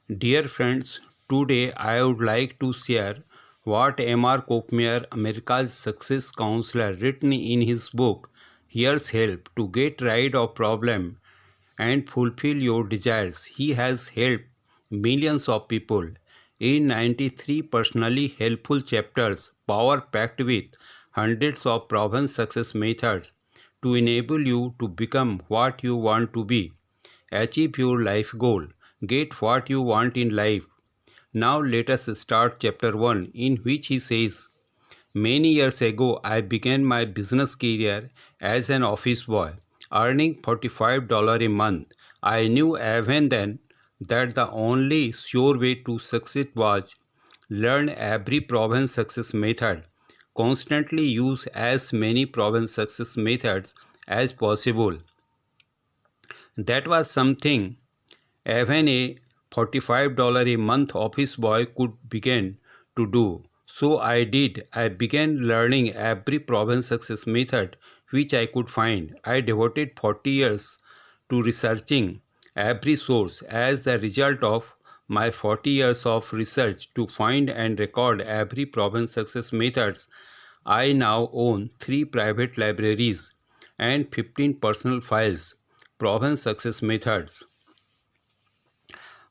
Dear friends, today I would like to share what M.R.Kopmeyer, America's success counselor, written in his book Here's Help to Get Rid of Problem and Fulfill Your Desires. He has helped millions of people in 93 personally helpful chapters, power packed with hundreds of proven success methods to enable you to become what you want to be. Achieve your life goal. Get what you want in life. Now let us start chapter 1, in which he says, Many years ago I began my business career as an office boy, earning $45 a month. I knew even then that the only sure way to succeed was learn every proven success method, constantly use as many proven success methods as possible. That was something even a $45 a month office boy could begin to do. So I did. I began learning every proven success method which I could find. I devoted 40 years to researching every source. As the result of my 40 years of research to find and record every proven success methods, I now own 3 private libraries and 15 personal files, proven success methods.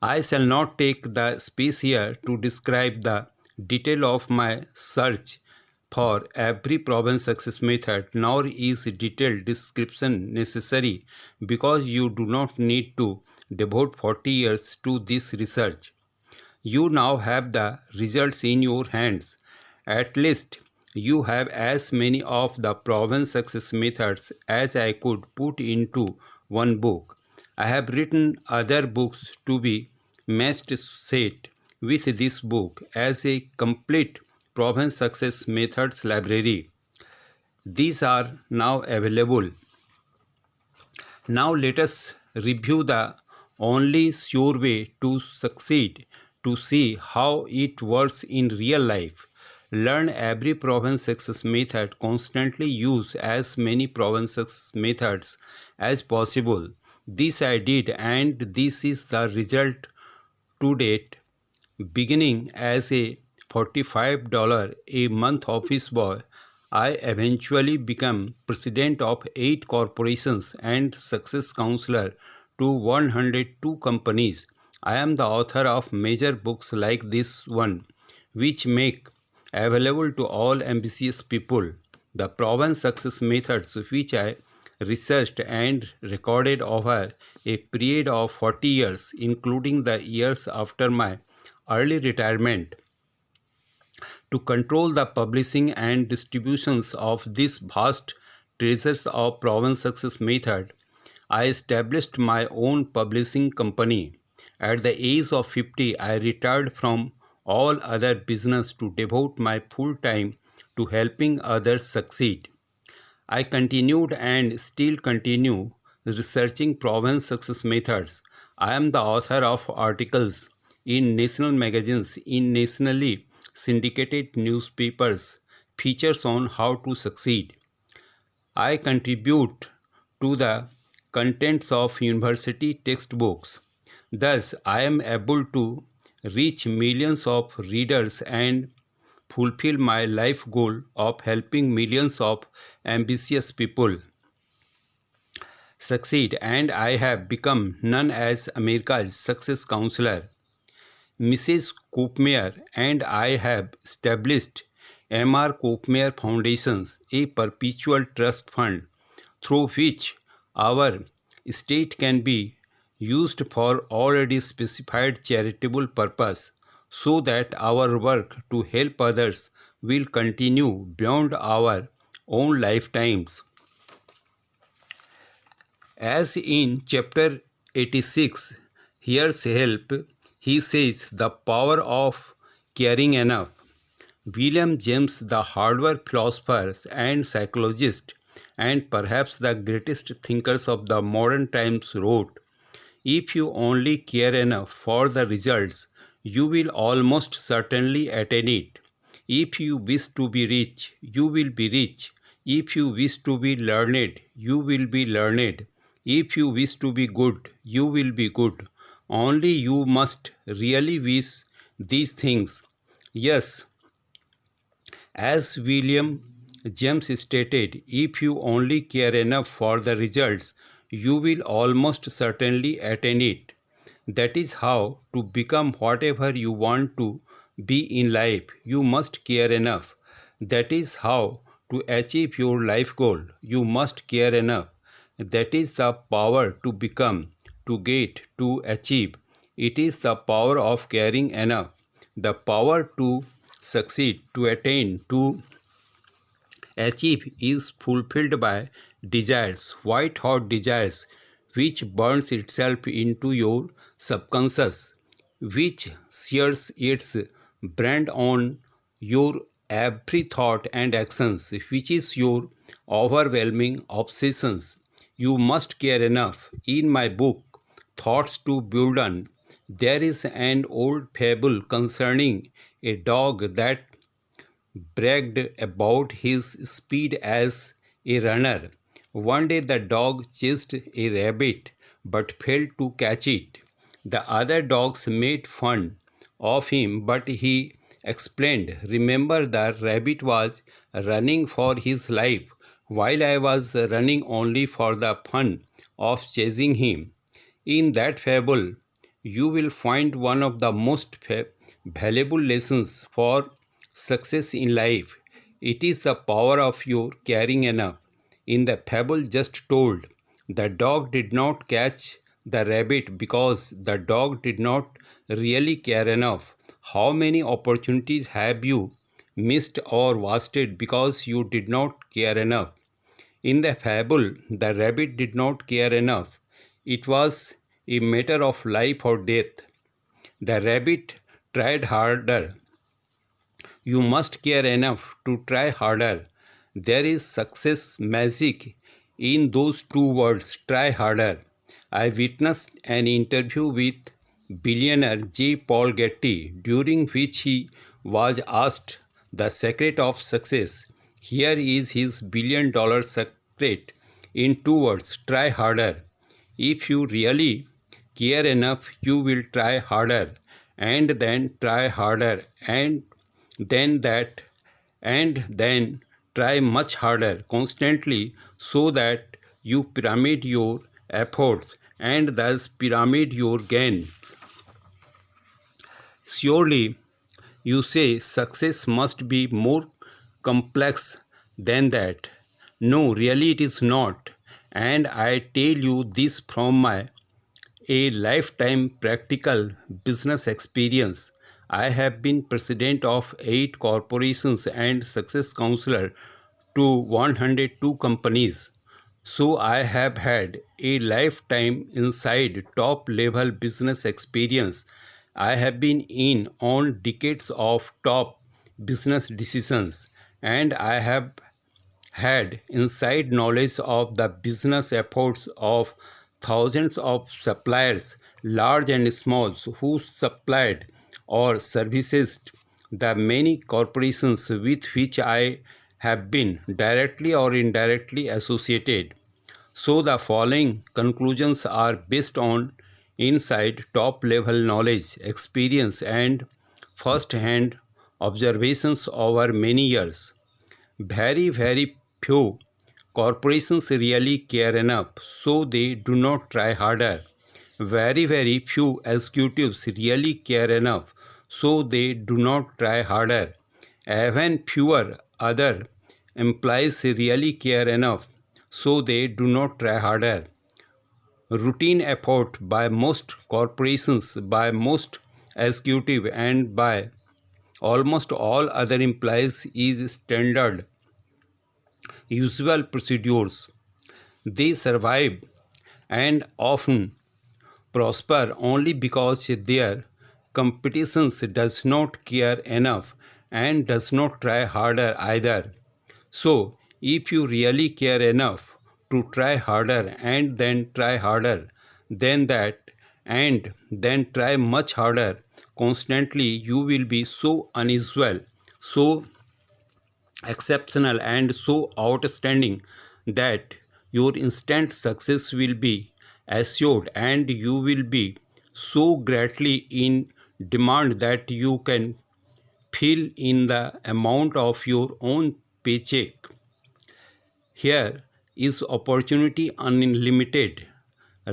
I shall not take the space here to describe the detail of my search for every proven success method, nor is detailed description necessary because you do not need to devote 40 years to this research. You now have the results in your hands. At least you have as many of the proven success methods as I could put into one book. I have written other books to be matched set with this book as a complete proven success methods library. These are now available. Now let us review the only sure way to succeed to see how it works in real life. Learn every proven success method, constantly use as many proven success methods as possible. This I did, and this is the result to date. Beginning as a $45 a month office boy, I eventually became president of 8 corporations and success counselor to 102 companies. I am the author of major books like this one, which make available to all ambitious people. The proven success methods which I researched and recorded over a period of 40 years, including the years after my early retirement. To control the publishing and distributions of this vast treasures of proven success method, I established my own publishing company. At the age of 50, I retired from all other business to devote my full time to helping others succeed. I continued and still continue researching proven success methods. I am the author of articles in national magazines, in nationally syndicated newspapers, features on how to succeed. I contribute to the contents of university textbooks. Thus, I am able to reach millions of readers and fulfill my life goal of helping millions of ambitious people succeed, and I have become known as America's success counselor. Mrs. Kopmeyer and I have established M.R.Kopmeyer Foundations, a perpetual trust fund through which our estate can be used for already specified charitable purpose so that our work to help others will continue beyond our own lifetimes. As in chapter 86, Here's Help, he says the power of caring enough. William James, the Harvard philosopher and psychologist, and perhaps the greatest thinkers of the modern times, wrote, If you only care enough for the results, you will almost certainly attain it. If you wish to be rich, you will be rich. If you wish to be learned, you will be learned. If you wish to be good, you will be good. Only you must really wish these things. Yes, as William James stated, if you only care enough for the results, you will almost certainly attain it. That is how to become whatever you want to be in life. You must care enough. That is how to achieve your life goal. You must care enough. That is the power to become, to get, to achieve. It is the power of caring enough. The power to succeed, to attain, to achieve is fulfilled by desires, white hot desires, which burns itself into your subconscious, which sears its brand on your every thought and actions, which is your overwhelming obsessions. You must care enough. In my book, Thoughts to Build On, there is an old fable concerning a dog that bragged about his speed as a runner. One day the dog chased a rabbit but failed to catch it. The other dogs made fun of him, but he explained, "Remember, the rabbit was running for his life, while I was running only for the fun of chasing him." In that fable, you will find one of the most valuable lessons for success in life. It is the power of your caring enough. In the fable just told, the dog did not catch the rabbit because the dog did not really care enough. How many opportunities have you missed or wasted because you did not care enough? In the fable, the rabbit did not care enough. It was a matter of life or death. The rabbit tried harder. You must care enough to try harder. There is success magic in those two words, try harder. I witnessed an interview with billionaire J. Paul Getty, during which he was asked the secret of success. Here is his $1 billion secret in two words, try harder. If you really care enough, you will try harder, and then try harder, and then that, and then try much harder constantly, so that you pyramid your efforts and thus pyramid your gains. Surely you say success must be more complex than that. No, really it is not. And I tell you this from my a lifetime practical business experience. I have been president of 8 corporations and success counselor to 102 companies. So I have had a lifetime inside top level business experience. I have been in on decades of top business decisions, and I have had inside knowledge of the business efforts of thousands of suppliers, large and small, who supplied or serviced the many corporations with which I have been directly or indirectly associated. So the following conclusions are based on inside top level knowledge, experience, and first hand observations over many years. Very few corporations really care enough, so they do not try harder. Very few executives really care enough, so they do not try harder. Even fewer other employees really care enough, so they do not try harder. Routine effort by most corporations, by most executive, and by almost all other employees is standard usual procedures. They survive and often prosper only because their competition does not care enough and does not try harder either. So, if you really care enough to try harder and then try harder than that and then try much harder constantly, you will be so unusual, so exceptional, and so outstanding that your instant success will be assured, and you will be so greatly in demand that you can fill in the amount of your own paycheck. Here is opportunity unlimited,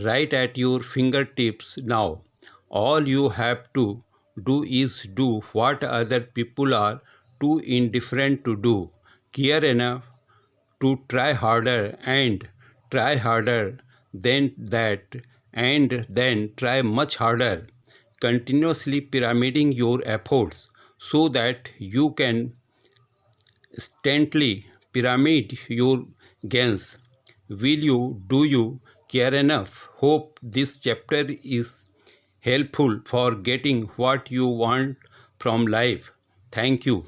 right at your fingertips now. All you have to do is do what other people are too indifferent to do. Care enough to try harder and try harder than that and then try much harder, continuously pyramiding your efforts so that you can instantly pyramid your gains. Will you? Do you care enough? Hope this chapter is helpful for getting what you want from life. Thank you.